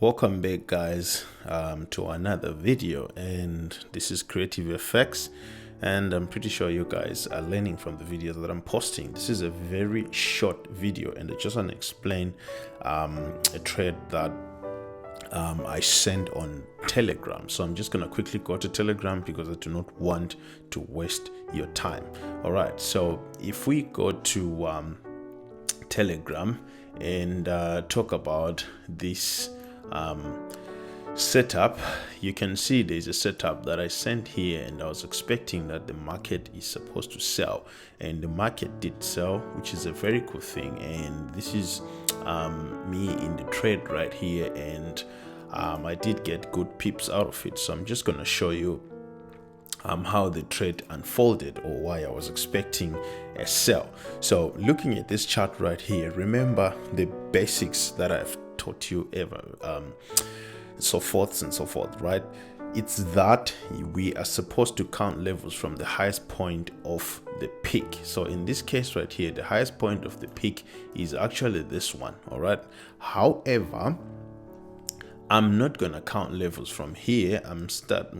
Welcome back, guys, to another video, and this is Creative FX, and I'm pretty sure you guys are learning from the videos that I'm posting. This is a very short video, and I just want to explain a trade that I sent on Telegram. So I'm just going to quickly go to Telegram because I do not want to waste your time. All right, so if we go to Telegram and talk about this setup, you can see there's a setup that I sent here, and I was expecting that the market is supposed to sell, and the market did sell, which is a very good thing. And this is me in the trade right here, and I did get good pips out of it. So I'm just going to show you how the trade unfolded, or why I was expecting a sell. So looking at this chart right here, remember the basics that I've taught you ever, so forth and so forth, right? It's that we are supposed to count levels from the highest point of the peak. So in this case right here, the highest point of the peak is actually this one. All right, however, I'm not gonna count levels from here. I'm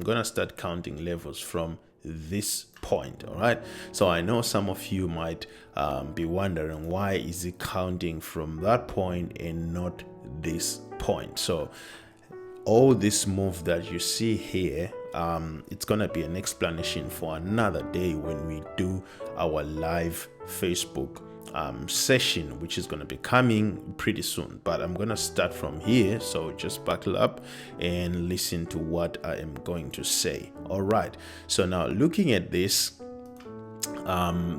gonna start counting levels from this point. All right, so I know some of you might be wondering, why is it counting from that point and not this point? So all this move that you see here, it's gonna be an explanation for another day when we do our live Facebook session, which is going to be coming pretty soon. But I'm going to start from here, so just buckle up and listen to what I am going to say. All right, so now looking at this,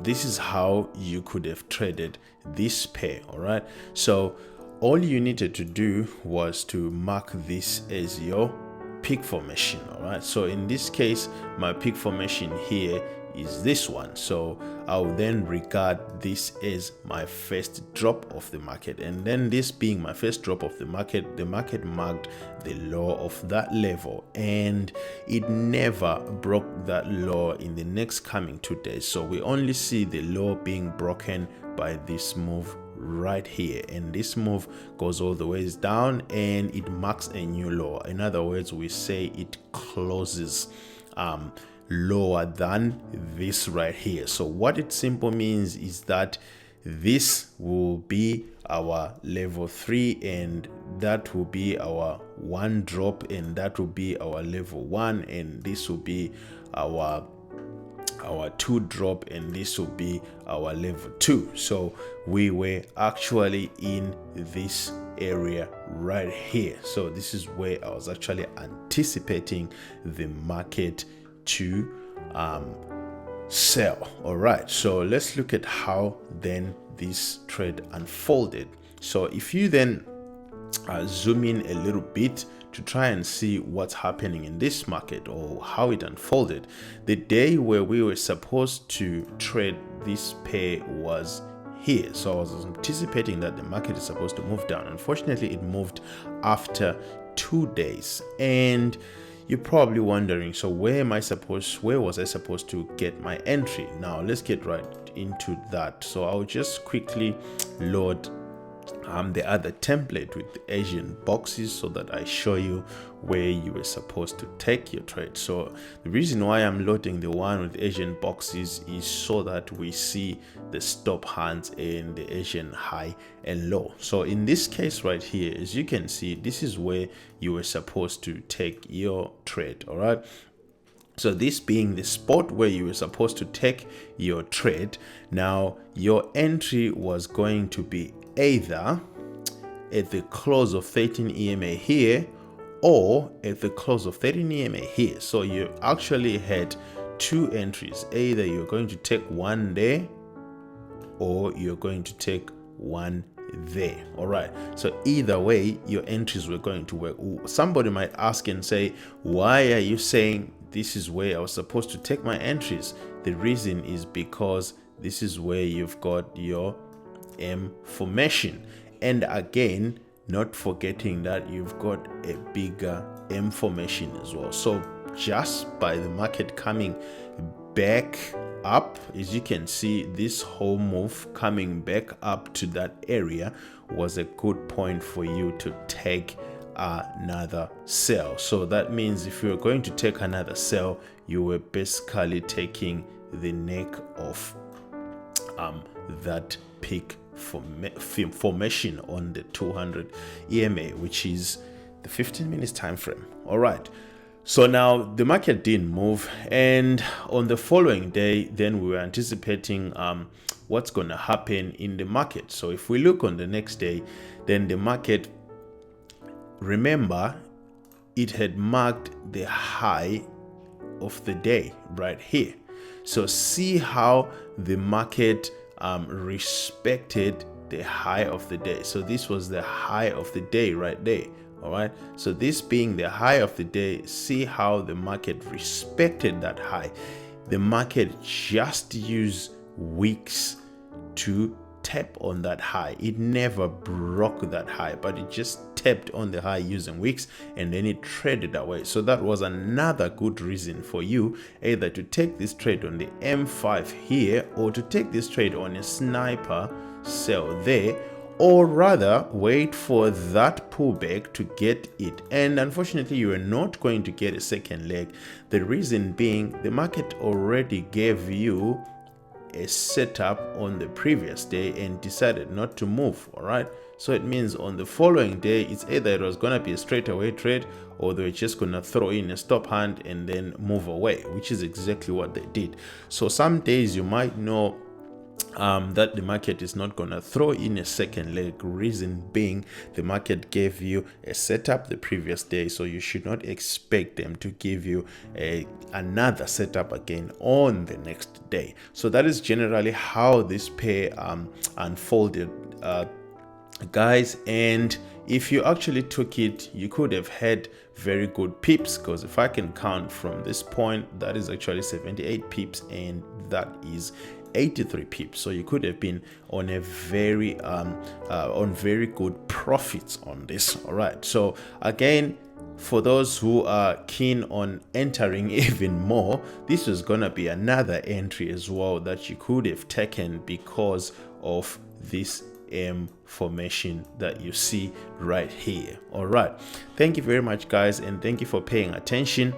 this is how you could have traded this pair. All right, so all you needed to do was to mark this as your peak formation. All right, so in this case, my peak formation here is this one, so I'll then regard this as my first drop of the market, and then this being my first drop of the market marked the low of that level, and it never broke that low in the next coming 2 days. So we only see the low being broken by this move right here, and this move goes all the ways down and it marks a new low. In other words, we say it closes lower than this right here. So what it simply means is that this will be our level 3, and that will be our one drop, and that will be our level 1, and this will be our 2 drop, and this will be our level 2. So we were actually in this area right here. So this is where I was actually anticipating the market to sell. All right, so let's look at how then this trade unfolded. So if you then zoom in a little bit to try and see what's happening in this market, or how it unfolded, the day where we were supposed to trade this pair was here. So I was anticipating that the market is supposed to move down. Unfortunately, it moved after 2 days, and you're probably wondering, so where was I supposed to get my entry? Now let's get right into that. So I'll just quickly load the other template with the Asian boxes so that I show you where you were supposed to take your trade. So the reason why I'm loading the one with Asian boxes is so that we see the stop hands and the Asian high and low. So in this case right here, as you can see, this is where you were supposed to take your trade. All right, so this being the spot where you were supposed to take your trade, now your entry was going to be either at the close of 13 EMA here, or at the close of 13 EMA here. So you actually had 2 entries. Either you're going to take one there, or you're going to take one there. All right, so either way your entries were going to work. Somebody might ask and say, why are you saying this is where I was supposed to take my entries? The reason is because this is where you've got your M formation, and again, not forgetting that you've got a bigger M formation as well. So just by the market coming back up, as you can see, this whole move coming back up to that area was a good point for you to take another sell. So that means if you're going to take another sell, you were basically taking the neck of that peak formation on the 200 EMA, which is the 15 minutes time frame. All right. So now the market didn't move, and on the following day, then we were anticipating what's going to happen in the market. So if we look on the next day, then the market, remember, it had marked the high of the day right here. So see how the market respected the high of the day. So this was the high of the day right there. All right, so this being the high of the day, see how the market respected that high. The market just used wicks to tap on that high. It never broke that high, but it just tapped on the high using wicks, and then it traded away. So that was another good reason for you either to take this trade on the M5 here, or to take this trade on a sniper sell there, or rather wait for that pullback to get it. And unfortunately, you are not going to get a second leg. The reason being, the market already gave you a setup on the previous day and decided not to move. All right, so it means on the following day, it's either it was going to be a straightaway trade, or they're just going to throw in a stop hand and then move away, which is exactly what they did. So some days you might know that the market is not going to throw in a second leg. Reason being, the market gave you a setup the previous day, so you should not expect them to give you another setup again on the next day. So that is generally how this pair unfolded, guys. And if you actually took it, you could have had very good pips, because if I can count from this point, that is actually 78 pips, and that is 83 pips. So you could have been on a very very good profits on this. All right, so again, for those who are keen on entering even more, this is gonna be another entry as well that you could have taken because of this M formation that you see right here. All right, thank you very much, guys, and thank you for paying attention.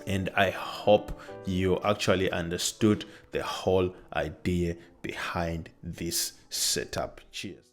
And I hope you actually understood the whole idea behind this setup. Cheers.